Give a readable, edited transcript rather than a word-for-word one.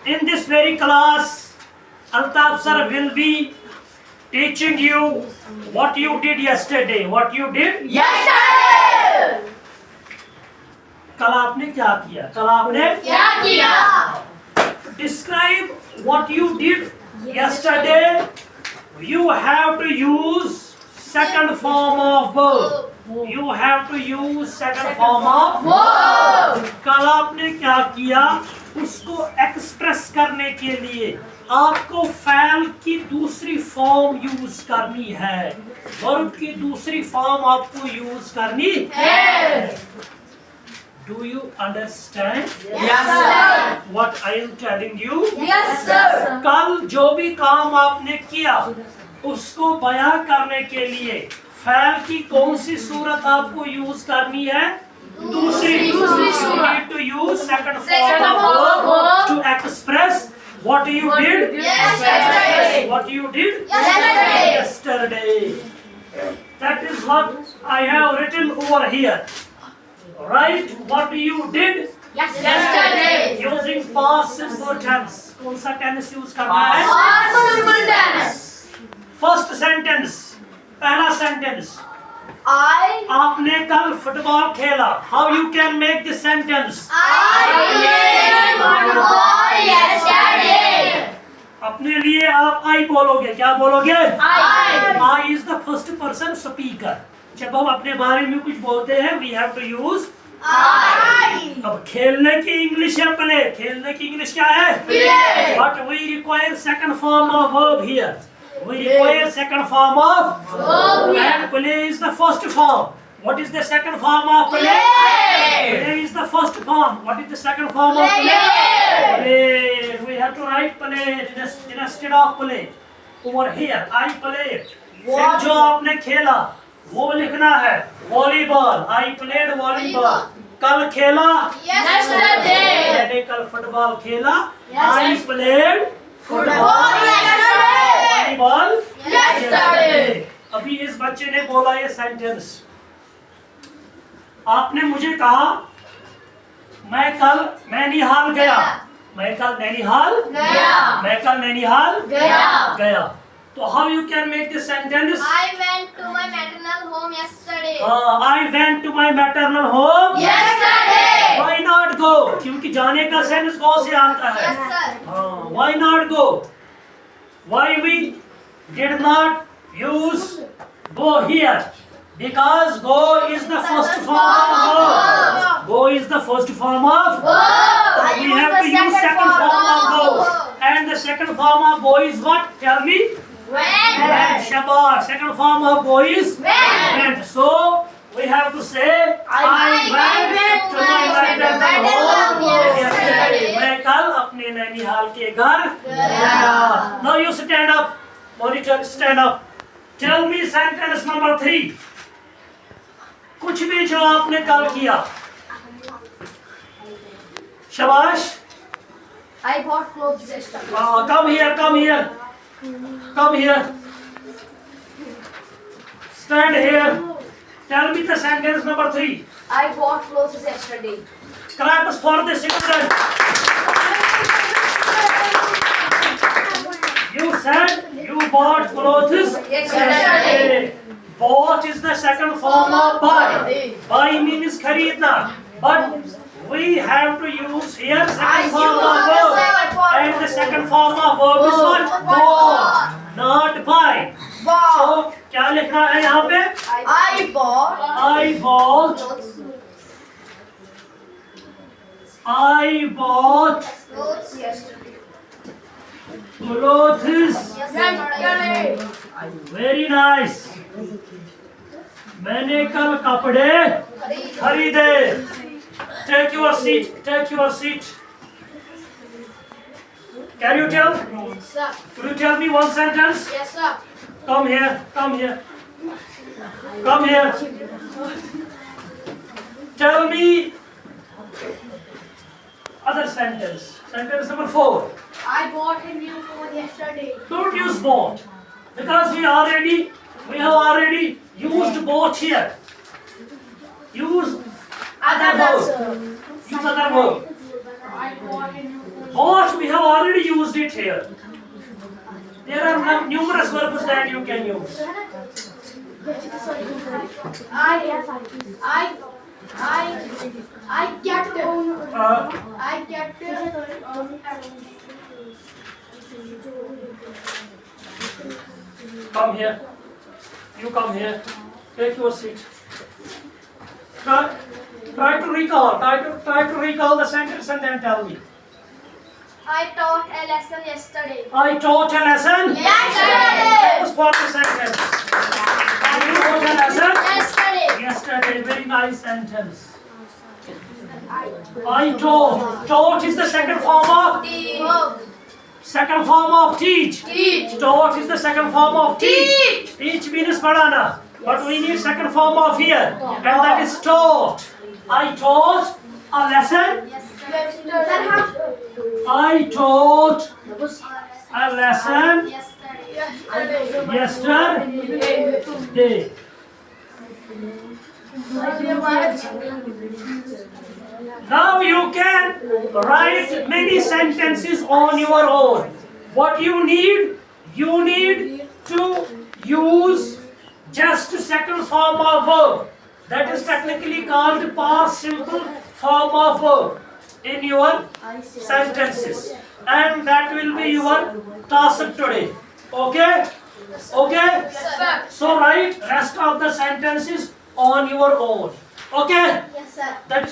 In this very class, Altaf sir will be teaching you what you did yesterday. What you did? Yesterday. कल आपने क्या किया? कल आपने क्या किया? Describe what you did yesterday. You have to use second form of verb. You have to use second form of Verb. कल आपने क्या किया उसको एक्सप्रेस करने के लिए आपको फैल की दूसरी फॉर्म यूज करनी है, वर्ब की दूसरी फॉर्म आपको यूज करनी है। Do you understand Yes, sir. what I am telling you? Yes, sir. कल जो भी काम आपने किया उसको बयां करने के लिए फैल की कौन सी सूरत आपको यूज करनी है? दूसरी सूरत। To use second form of verb to express what you did Yesterday. What you did Yesterday. yesterday. That is what I have written over here. Write what you did Yesterday. using past simple tense. कौन सा tense use करना है? Past simple tense. First sentence, पहला sentence. आपने कल football खेला. How you can make the sentence? I played football yesterday. अपने लिए आप I बोलोगे. क्या बोलोगे? I. I is the first person speaker. जब हम अपने बारे में कुछ बोलते हैं we have to use I. अब खेलने की इंग्लिश है प्ले. खेलने की इंग्लिश क्या है? Play. But we require second form of verb here. We require second form of Verb here. and play is the first form. What is the second form of play? Play. Play is the first form. What is the second form of play? Play. Play. We have to write play instead of play. Over here, I played. फिर जो आपने खेला वो लिखना है volleyball. I played volleyball. कल खेला Yesterday. मैंने कल फुटबॉल खेला. Yes, I yes. played Football yesterday. Volleyball Yesterday. अभी इस बच्चे ने बोला ये सेंटेंस. आपने मुझे कहा मैं कल नैनीहाल गया. मैं कल नैनीहाल गया. मैं कल नैनीहाल गया. तो how you can make this sentence? I went to my maternal home yesterday. I went to my maternal home. Yesterday. Why not go? क्योंकि जाने का सेंस go से आता है. Yes, sir. Why not go? Why we did not use go here? Because go is the first form of verb. Go is the first form of Verb. we have to use second form of go. And the second form of go is what? Tell me. When. Shabash. Second form of go is When. So we have to say I went to my maternal home yesterday. मैं कल अपने नैनीहाल के घर गया. Now you stand up. Monitor, stand up. Tell me sentence number 3. कुछ भी जो आपने कल किया. शाबाश. I bought clothes yesterday. Come here, come here. Come here. Stand here. Tell me the sentence number 3. I bought clothes yesterday. Claps for the children. You said you bought clothes yesterday. Bought is the second form of buy. Buy means खरीदना. But we have to use here second form of verb. And the second form of verb is what? Bought, not buy. So क्या लिखना है यहाँ पे? I bought I bought. clothes I bought yesterday. clothes. Yesterday. Very nice. मैंने कल कपड़े खरीदे. Take your seat. Take your seat. Can you tell? Sir. Could you tell me one sentence? Yes, sir. Come here. Come here. Come here. Tell me other sentence. Sentence number 4. I bought a new phone yesterday. Don't use bought because we have already used bought here. Use other verb. Use other verb. I bought a new phone. Bought, we have already used it here. There are numerous verbs that you can use. I get Uh, Come here. You come here. Take your seat. Try to recall. Try to recall the sentence and then tell me. I taught a lesson yesterday. I taught a lesson. Yesterday. What was the sentence? I taught a lesson. Yesterday. Yesterday. Very nice sentence. I taught. Taught is the second form of teach. Teach. Taught is the second form of teach. Teach means padana. But we need second form of here. And that is taught. I taught a lesson. I taught a lesson yesterday. Now you can write many sentences on your own. What you need to use just second form of verb. That is technically called past simple form of verb in your sentences. And that will be your task today. Okay? Okay? So write rest of the sentences on your own. Okay? Yes, sir. That is